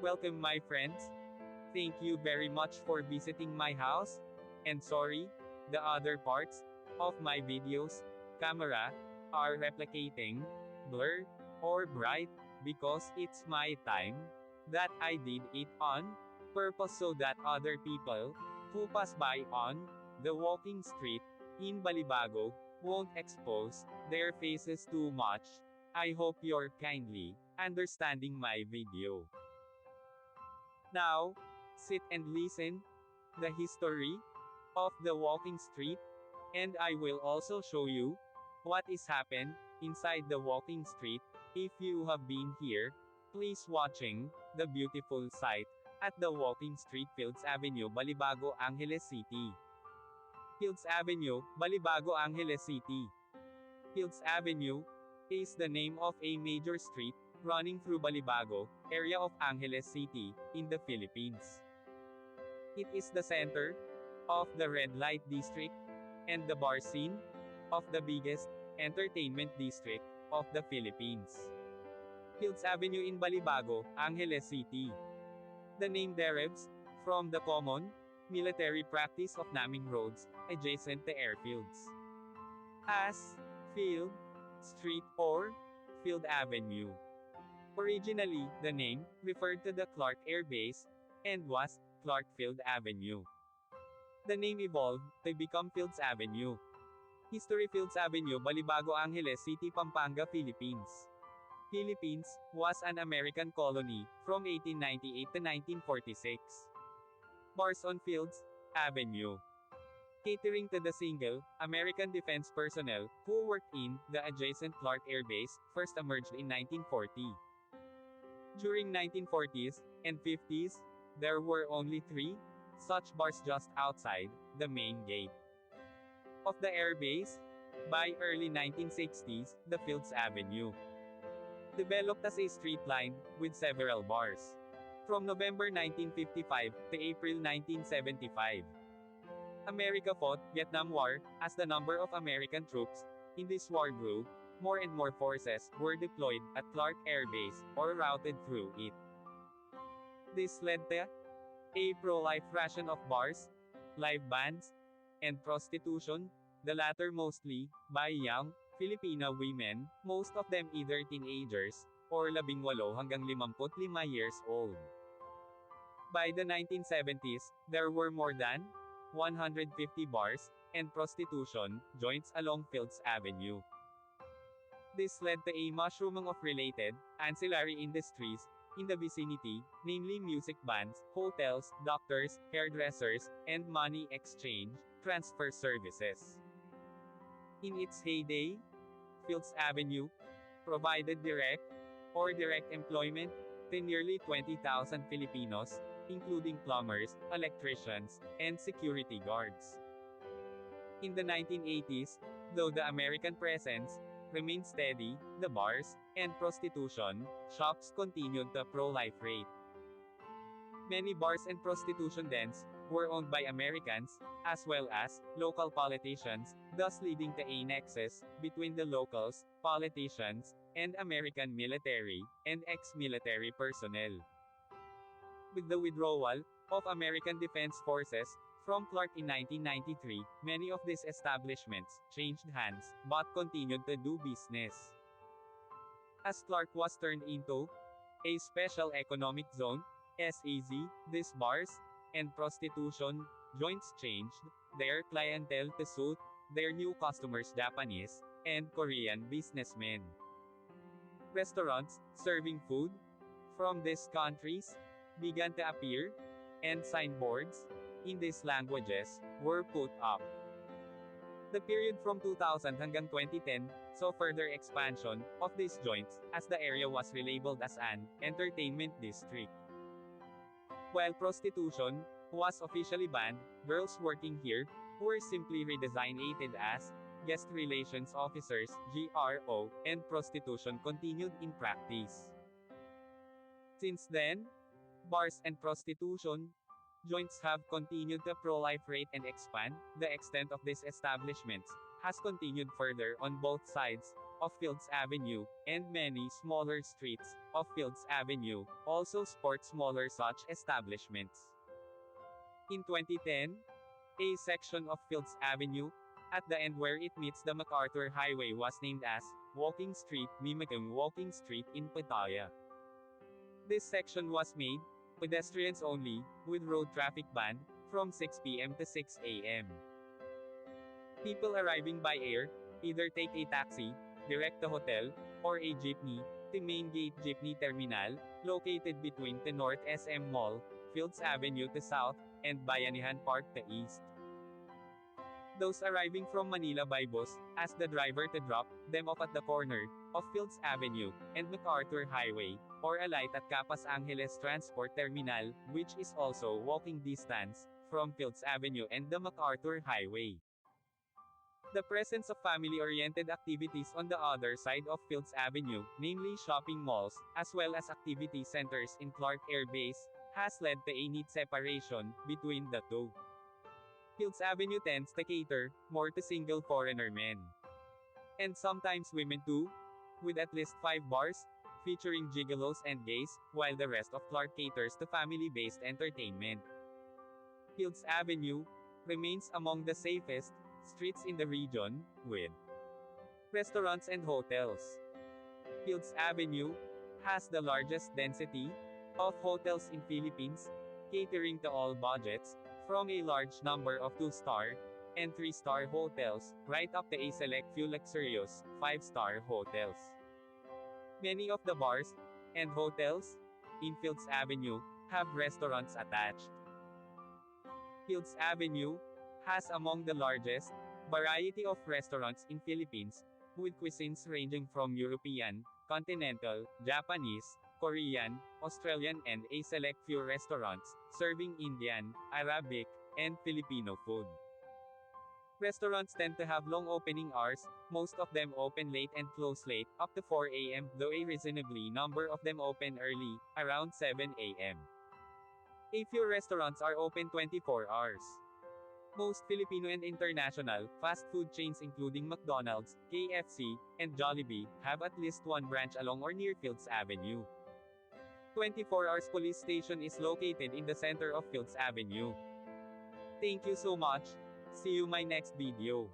Welcome my friends. Thank you very much for visiting my house. And sorry, the other parts of my videos, camera, are replicating, blur, or bright, because it's my time that I did it on purpose so that other people who pass by on the walking street in Balibago won't expose their faces too much. I hope you're kindly understanding my video. Now, sit and listen the history of the walking street, and I will also show you what is happened inside the walking street. If you have been here, please watching the beautiful sight at the walking street Fields Avenue, Balibago Angeles City. Fields Avenue, Balibago Angeles City. Fields Avenue is the name of a major street running through Balibago area of Angeles City in the Philippines. It is the center of the red light district and the bar scene of the biggest entertainment district of the Philippines. Fields Avenue in Balibago, Angeles City. The name derives from the common military practice of naming roads adjacent to airfields as Field Street or Field Avenue. Originally, the name referred to the Clark Air Base and was Clark Field Avenue. The name evolved to become Fields Avenue. History: Fields Avenue, Balibago Angeles City, Pampanga, Philippines. Philippines was an American colony from 1898 to 1946. Bars on Fields Avenue. Catering to the single American defense personnel who worked in the adjacent Clark Air Base, first emerged in 1940. During 1940s and 50s, there were only 3 such bars just outside the main gate of the air base. By early 1960s, the Fields Avenue developed as a street line with several bars. From November 1955 to April 1975, America fought Vietnam War. As the number of American troops in this war grew, more and more forces were deployed at Clark Air Base or routed through it. This led to a pro-life ration of bars, live bands, and prostitution, the latter mostly by young Filipino women, most of them either teenagers or 18 hanggang 55 years old. By the 1970s, there were more than 150 bars and prostitution joints along Fields Avenue. This led to a mushrooming of related, ancillary industries in the vicinity, namely music bands, hotels, doctors, hairdressers, and money exchange transfer services. In its heyday, Fields Avenue provided direct or direct employment to nearly 20,000 Filipinos, including plumbers, electricians, and security guards. In the 1980s, though the American presence remained steady, the bars and prostitution shops continued the pro-life rate. Many bars and prostitution dens were owned by Americans, as well as local politicians, thus leading to a nexus between the locals, politicians, and American military and ex-military personnel. With the withdrawal of American Defense Forces from Clark in 1993, many of these establishments changed hands, but continued to do business. As Clark was turned into a Special Economic Zone, SEZ, these bars and prostitution joints changed their clientele to suit their new customers, Japanese and Korean businessmen. Restaurants serving food from these countries began to appear, and signboards in these languages were put up. The period from 2000 hanggang 2010 saw further expansion of these joints, as the area was relabeled as an entertainment district. While prostitution was officially banned, girls working here were simply redesignated as guest relations officers, GRO, and prostitution continued in practice. Since then, bars and prostitution joints have continued to proliferate and expand. The extent of these establishments has continued further on both sides of Fields Avenue, and many smaller streets of Fields Avenue also sport smaller such establishments. In 2010, a section of Fields Avenue, at the end where it meets the MacArthur Highway, was named as Walking Street, mimicking Walking Street in Pattaya. This section was made pedestrians only, with road traffic banned from 6 p.m. to 6 a.m. People arriving by air either take a taxi direct to hotel or a jeepney to Main Gate Jeepney Terminal, located between the North SM Mall, Fields Avenue to South, and Bayanihan Park to East. Those arriving from Manila by bus ask the driver to drop them off at the corner of Fields Avenue and MacArthur Highway, or alight at Capas Angeles Transport Terminal, which is also walking distance from Fields Avenue and the MacArthur Highway. The presence of family-oriented activities on the other side of Fields Avenue, namely shopping malls, as well as activity centers in Clark Air Base, has led to a neat separation between the two. Fields Avenue tends to cater more to single foreigner men. And sometimes women too, with at least 5 bars, featuring gigolos and gays, while the rest of Clark caters to family-based entertainment. Fields Avenue remains among the safest streets in the region, with restaurants and hotels. Fields Avenue has the largest density of hotels in Philippines, catering to all budgets, from a large number of 2-star and 3-star hotels, right up to a select few luxurious 5-star hotels. Many of the bars and hotels in Fields Avenue have restaurants attached. Fields Avenue has among the largest variety of restaurants in Philippines, with cuisines ranging from European, continental, Japanese, Korean, Australian, and a select few restaurants serving Indian, Arabic, and Filipino food. Restaurants tend to have long opening hours, most of them open late and close late, up to 4 a.m., though a reasonably number of them open early, around 7 a.m. A few restaurants are open 24 hours. Most Filipino and international fast food chains including McDonald's, KFC, and Jollibee have at least one branch along or near Fields Avenue. 24 Hours Police Station is located in the center of Fields Avenue. Thank you so much. See you my next video.